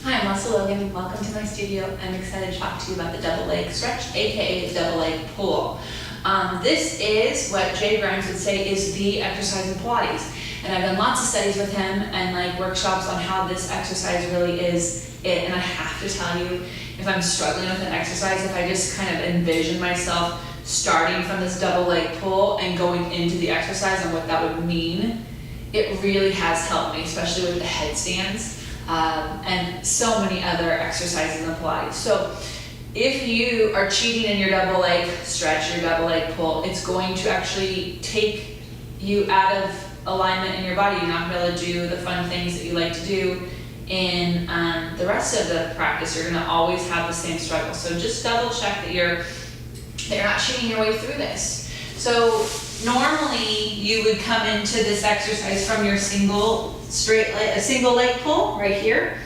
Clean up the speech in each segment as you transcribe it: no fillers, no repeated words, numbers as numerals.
Hi, I'm Lesley Logan. Welcome to my studio. I'm excited to talk to you about the double leg stretch, aka the double leg pull. This is what Jay Grimes would say is the exercise in Pilates. And I've done lots of studies with him and workshops on how this exercise really is it. And I have to tell you, if I'm struggling with an exercise, if I just kind of envision myself starting from this double leg pull and going into the exercise and what that would mean, it really has helped me, especially with the headstands. And so many other exercises in the Pilates. So if you are cheating in your double leg stretch, your double leg pull, it's going to actually take you out of alignment in your body. You're not going to be able to do the fun things that you like to do in the rest of the practice. You're going to always have the same struggle. So just double check that you're not cheating your way through this. So normally you would come into this exercise from your single leg pull right here.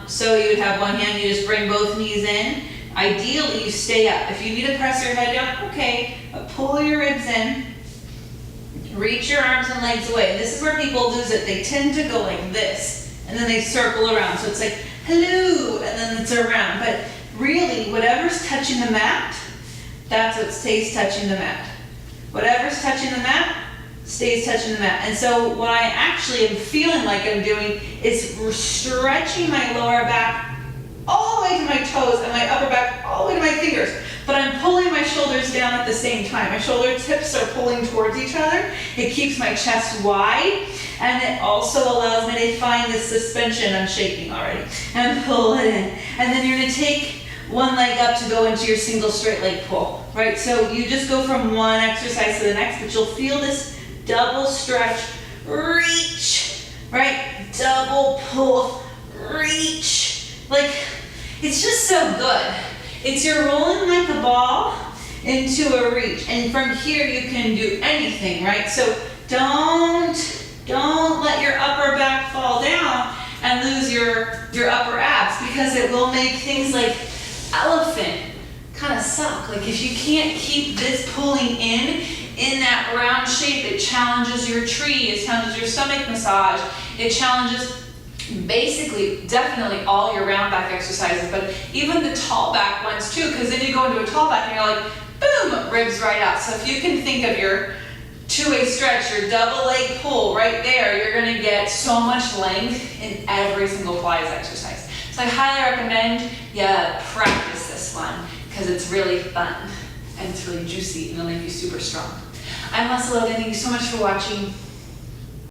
So you would have one hand, you just bring both knees in. Ideally you stay up. If you need to press your head down, okay, but pull your ribs in, reach your arms and legs away. And this is where people lose it. They tend to go like this and then they circle around. So it's like, hello, and then it's around. But really, whatever's touching the mat, that's what stays touching the mat. Whatever's touching the mat stays touching the mat. And so what I actually am feeling like I'm doing is stretching my lower back all the way to my toes and my upper back all the way to my fingers. But I'm pulling my shoulders down at the same time. My shoulder tips are pulling towards each other. It keeps my chest wide, and it also allows me to find this suspension. I'm shaking already. And pull it in. And then you're going to take one leg up to go into your single straight leg pull, right? So you just go from one exercise to the next, but you'll feel this double stretch, reach, right? Double pull, reach. Like, it's just so good. It's you're rolling like a ball into a reach. And from here you can do anything, right? So don't let your upper back fall down and lose your upper abs, because it will make things like elephant kind of suck. Like if you can't keep this pulling in that round shape, it challenges your tree, it challenges your stomach massage, it challenges basically definitely all your round back exercises, but even the tall back ones too, because then you go into a tall back and you're like, boom, ribs right out. So if you can think of your two-way stretch, your double leg pull right there, you're going to get so much length in every single Pilates exercise. So I highly recommend you practice this one because it's really fun and it's really juicy and it'll make you super strong. I'm Lesley Logan. Thank you so much for watching.